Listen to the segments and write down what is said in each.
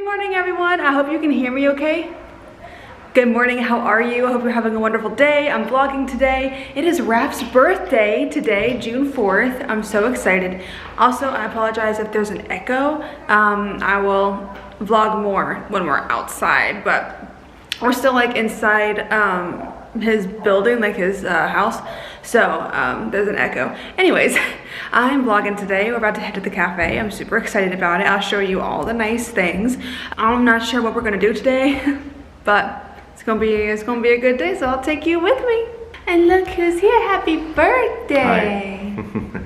morning, everyone. I hope you can hear me okay. Good morning, how are you? I hope you're having a wonderful day. I'm vlogging today. It is Raph's birthday today, June 4th. I'm so excited. Also, I apologize if there's an echo. I will vlog more when we're outside, but we're still like inside his building, like his house. So there's an echo. Anyways, I'm vlogging today. We're about to head to the cafe. I'm super excited about it. I'll show you all the nice things. I'm not sure what we're gonna do today, but it's gonna be a good day, so I'll take you with me. And look who's here. Happy birthday. Hi.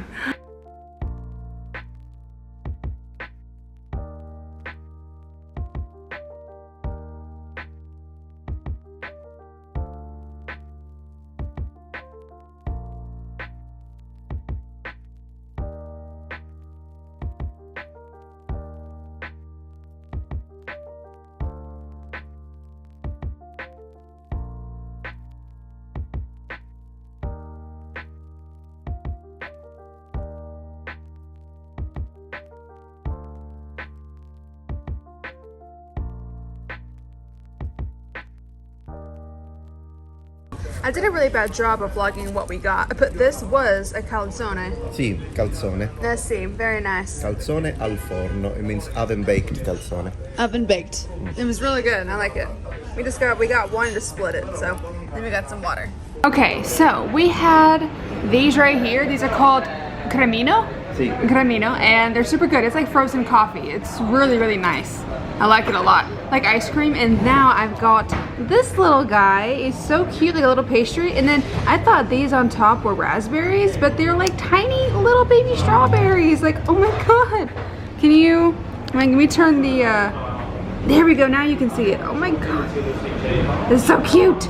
I did a really bad job of vlogging what we got. I put this was a calzone. Sì, calzone. Let's see, very nice. Calzone al forno. It means oven baked calzone. Oven baked. It was really good. I like it. We got one to split it, so then we got some water. Okay, so we had these right here. These are called cremino. Sì. Cremino, and they're super good. It's like frozen coffee. It's really, really nice. I like it a lot. Like ice cream. And now I've got this little guy. It's so cute, like a little pastry. And then I thought these on top were raspberries, but they're like tiny little baby strawberries. Like, oh my god. Can we turn the, there we go. Now you can see it. Oh my god. This is so cute.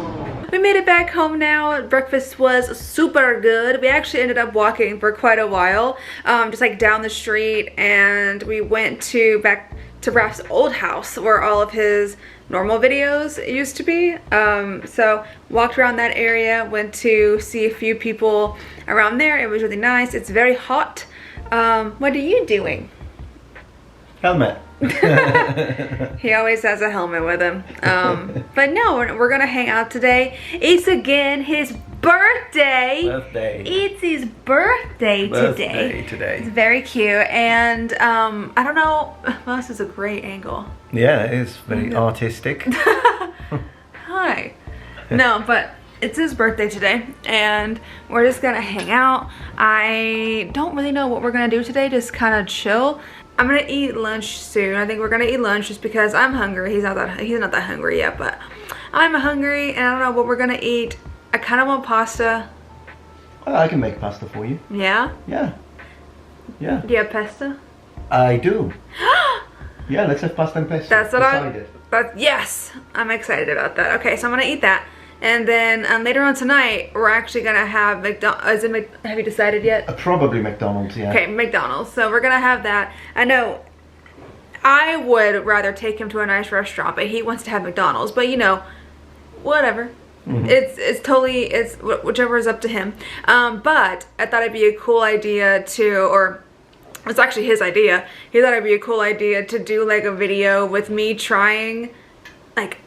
We made it back home now. Breakfast was super good. We actually ended up walking for quite a while, just like down the street, and we went back to Raph's old house where all of his normal videos used to be. So walked around that area, went to see a few people around there. It was really nice. It's very hot. What are you doing? Helmet. He always has a helmet with him. But no, we're gonna hang out today. It's again his birthday. It's his birthday today. It's very cute, and I don't know. Well, this is a great angle. Yeah, it is very artistic. Hi. No, but it's his birthday today, and we're just gonna hang out. I don't really know what we're gonna do today. Just kind of chill. I'm gonna eat lunch soon. I think we're gonna eat lunch just because I'm hungry. He's not that hungry yet, but I'm hungry, and I don't know what we're gonna eat. I kind of want pasta. Well, I can make pasta for you. Yeah? Yeah. Yeah. Do you have pasta? I do. Yeah, let's have pasta and pesto. That's what yes! I'm excited about that. Okay, so I'm gonna eat that. And then later on tonight, we're actually gonna have McDonald's. Have you decided yet? Probably McDonald's, yeah. Okay, McDonald's. So we're gonna have that. I know I would rather take him to a nice restaurant, but he wants to have McDonald's. But you know, whatever. Mm-hmm. It's whichever is up to him. But I thought it'd be a cool idea or it's actually his idea. He thought it'd be a cool idea to do like a video with me trying like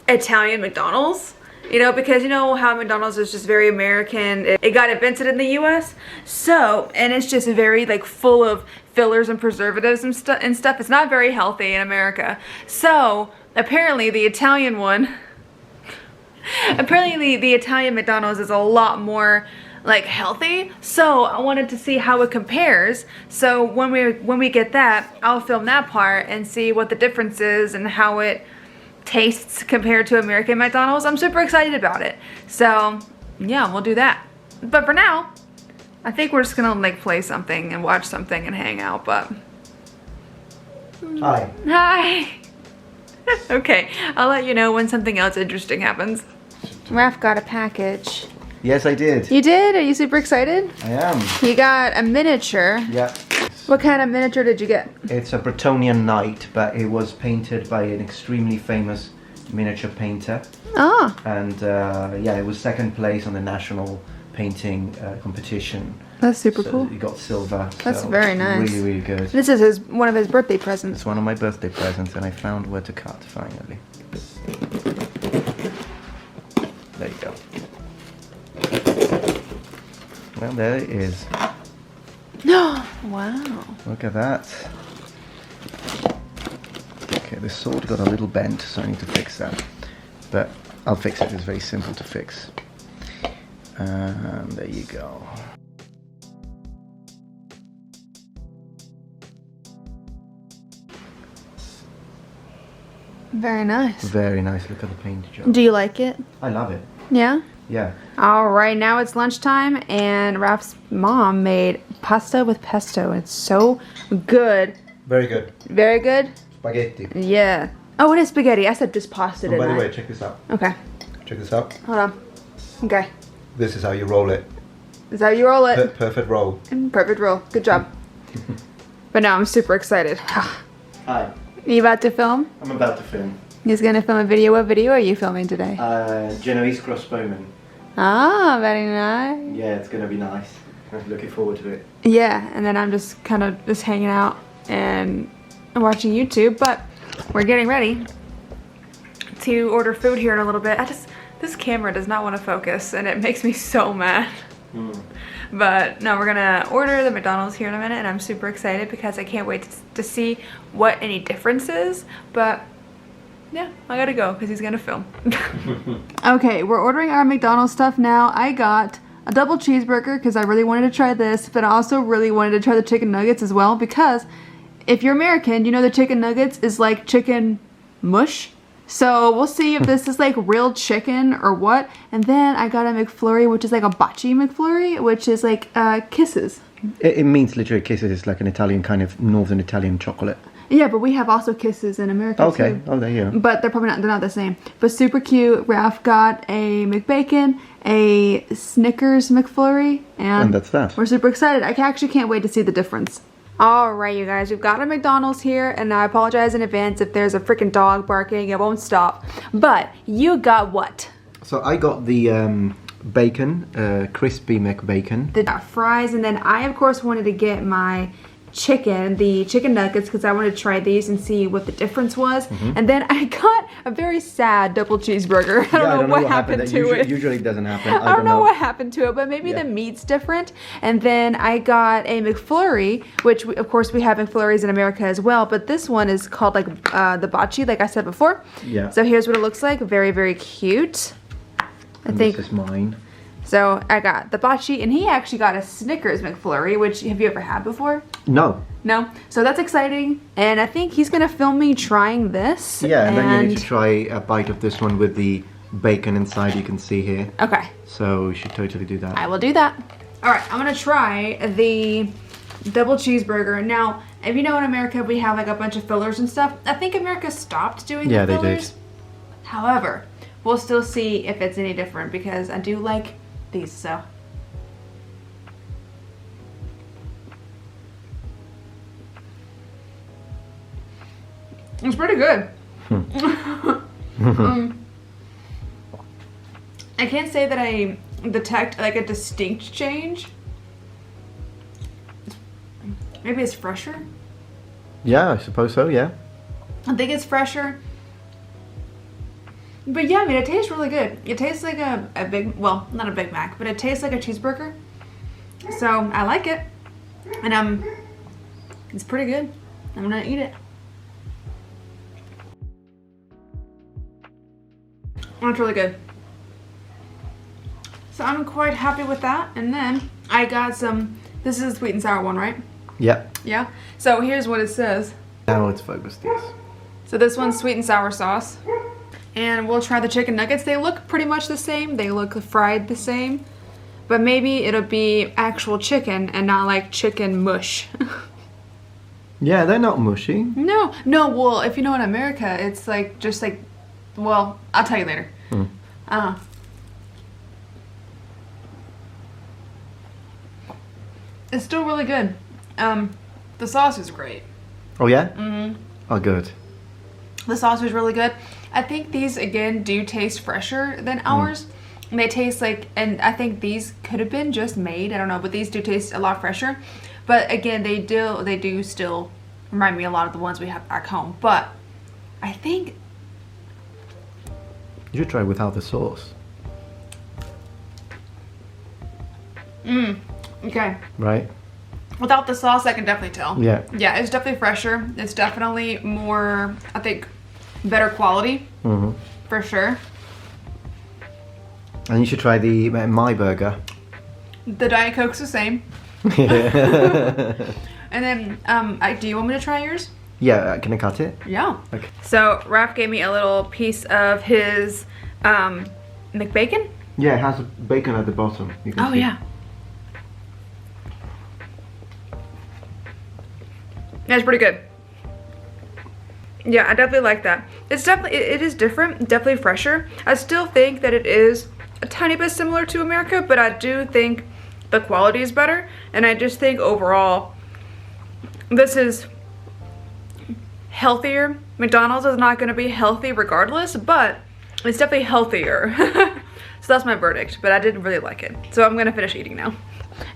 Italian McDonald's. You know, because you know how McDonald's is just very American. It got invented in the US. So, and it's just very like full of fillers and preservatives and stuff. It's not very healthy in America. So, apparently the Italian one, apparently the Italian McDonald's is a lot more like healthy. So, I wanted to see how it compares. So, when we get that, I'll film that part and see what the difference is and how it tastes compared to American McDonald's. I'm super excited about it. So yeah, we'll do that. But for now, I think we're just gonna like play something and watch something and hang out, but hi. Okay, I'll let you know when something else interesting happens. Raph got a package. Yes, I did. You did? Are you super excited? I am. You got a miniature. Yeah. What kind of miniature did you get? It's a Bretonian knight, but it was painted by an extremely famous miniature painter. Oh. And yeah, it was second place on the national painting competition. That's super So cool. you got silver. That's so very nice. Really, really good. This is one of his birthday presents. It's one of my birthday presents, and I found where to cut finally. There you go. Well, there it is. Wow. Look at that. Okay, the sword got a little bent, so I need to fix that. But I'll fix it. It's very simple to fix. There you go. Very nice. Very nice. Look at the paint job. Do you like it? I love it. Yeah? Yeah. All right, now it's lunchtime, and Raf's mom made pasta with pesto. It's so good. Very good. Very good? Spaghetti. Yeah. Oh, it is spaghetti. I said just pasta, Oh, didn't by the I? way, check this out. Okay. Check this out. Hold on. Okay. This is how you roll it. Is that how you roll it? Perfect roll. Perfect roll. Good job. But now I'm super excited. Hi. You about to film? I'm about to film. He's gonna film a video. What video are you filming today? Genoese crossbowman. Ah, very nice. Yeah, it's gonna be nice. I'm looking forward to it. Yeah, and then I'm just kind of just hanging out and watching YouTube, but we're getting ready to order food here in a little bit. This camera does not want to focus, and it makes me so mad. But no, we're gonna order the McDonald's here in a minute, and I'm super excited because I can't wait to see what any difference is. But yeah, I gotta go because he's gonna film. Okay, we're ordering our McDonald's stuff now. I got a double cheeseburger because I really wanted to try this, but I also really wanted to try the chicken nuggets as well, because if you're American, you know the chicken nuggets is like chicken mush. So we'll see if this is like real chicken or what. And then I got a McFlurry, which is like a bocce McFlurry, which is like kisses. It means literally kisses. It's like an Italian kind of northern Italian chocolate. Yeah, but we have also kisses in America Okay. too. Oh, there you go. But they're not the same. But super cute. Ralph got a McBacon, a Snickers McFlurry, and that's that. We're super excited. I actually can't wait to see the difference. Alright, you guys, we've got a McDonald's here, and I apologize in advance if there's a freaking dog barking. It won't stop. But you got what? So I got the bacon, crispy McBacon. The fries, and then I of course wanted to get my the chicken nuggets, because I wanted to try these and see what the difference was. And then I got a very sad double cheeseburger. I don't know what happened to it. Usually it doesn't happen. I don't know what happened to it, but maybe the meat's different. And then I got a McFlurry, which of course we have McFlurries in America as well, but this one is called like the bocce, like I said before. Yeah. So here's what it looks like. Very, very cute. I think this is mine. so. I got the bocce, and he actually got a Snickers McFlurry, which have you ever had before? No. No? So that's exciting, and I think he's gonna film me trying this. Yeah, and then you need to try a bite of this one with the bacon inside, you can see here. Okay. So you should totally do that. I will do that. Alright, I'm gonna try the double cheeseburger. Now, if you know in America we have like a bunch of fillers and stuff, I think America stopped doing the fillers. They did. However, we'll still see if it's any different, because I do like these, so. It's pretty good. I can't say that I detect like a distinct change. Maybe it's fresher. Yeah, I suppose so, yeah. I think it's fresher. But yeah, I mean, it tastes really good. It tastes like a big, well, not a Big Mac, but it tastes like a cheeseburger. So I like it. And it's pretty good. I'm gonna eat it. That's really good. So I'm quite happy with that. And then I got some, this is a sweet and sour one, right? Yep. Yeah. So here's what it says. Now it's focused, yes. So this one's sweet and sour sauce. And we'll try the chicken nuggets. They look pretty much the same. They look fried the same. But maybe it'll be actual chicken and not like chicken mush. Yeah, they're not mushy. No, well, if you know in America, it's like, just like, well, I'll tell you later. It's still really good. The sauce is great. Oh yeah? Mm-hmm. Oh good. The sauce is really good. I think these, again, do taste fresher than ours. They taste like, and I think these could have been just made, I don't know, but these do taste a lot fresher. But again, they do still remind me a lot of the ones we have back home. But I think you should try without the sauce. Okay. Right? Without the sauce, I can definitely tell. Yeah. Yeah, it's definitely fresher. It's definitely more, I think, better quality. For sure. And you should try the My Burger. The Diet Coke's the same. And then, do you want me to try yours? Yeah, can I cut it? Yeah. Okay. So, Raph gave me a little piece of his McBacon. Yeah, it has bacon at the bottom. You can see. Yeah. That's pretty good. Yeah, I definitely like that. It's definitely, it is different, definitely fresher. I still think that it is a tiny bit similar to America, but I do think the quality is better. And I just think overall, this is healthier. McDonald's is not gonna be healthy regardless, but it's definitely healthier. So that's my verdict, but I didn't really like it. So I'm gonna finish eating now.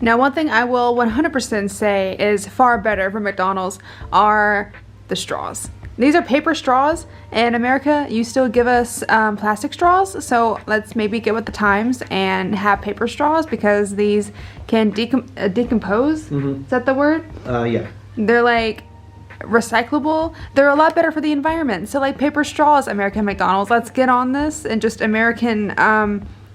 Now, one thing I will 100% say is far better for McDonald's are the straws. These are paper straws. In America, you still give us plastic straws, so let's maybe get with the times and have paper straws because these can decompose. Is that the word? Yeah. They're like recyclable. They're a lot better for the environment. So like paper straws, American McDonald's, let's get on this, and just American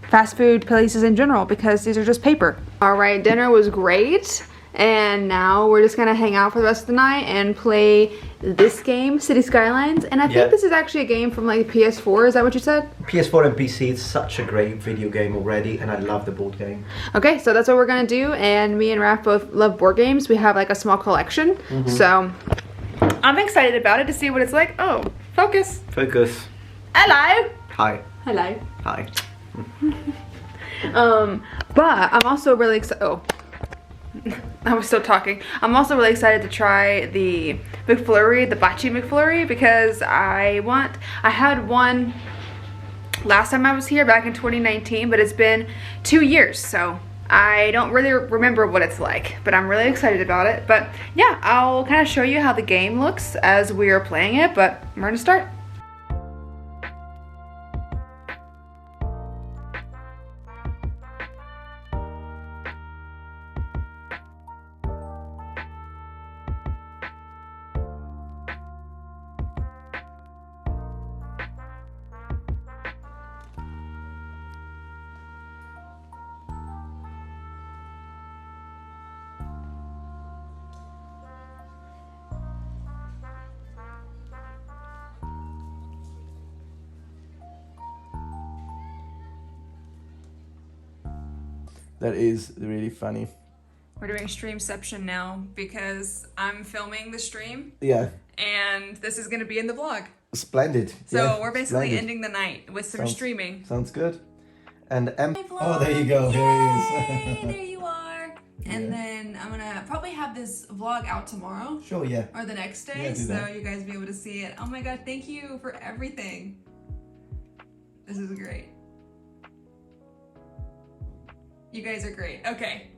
fast food places in general, because these are just paper. All right, dinner was great, and now we're just gonna hang out for the rest of the night and play this game, City Skylines. And I think this is actually a game from like PS4. Is that what you said? PS4 and PC. It's such a great video game already, and I love the board game. Okay, so that's what we're gonna do. And me and Raph both love board games. We have like a small collection, so I'm excited about it to see what it's like. Oh, focus. Focus. Hello. Hi. Hello. Hi. But I'm also really excited. Oh, I was still talking. I'm also really excited to try the McFlurry, the Bachi McFlurry, because I had one last time I was here back in 2019, but it's been 2 years, so I don't really remember what it's like, but I'm really excited about it. But yeah, I'll kind of show you how the game looks as we are playing it, but we're gonna start. That is really funny. We're doing streamception now because I'm filming the stream. Yeah. And this is gonna be in the vlog. Splendid. So we're basically ending the night with some streaming. Sounds good. And Oh, there you go. Here he is. There you are. And then I'm gonna probably have this vlog out tomorrow. Sure, yeah. Or the next day, Yeah, do so that. you guys will be able to see it. Oh my god, thank you for everything. This is great. You guys are great. Okay.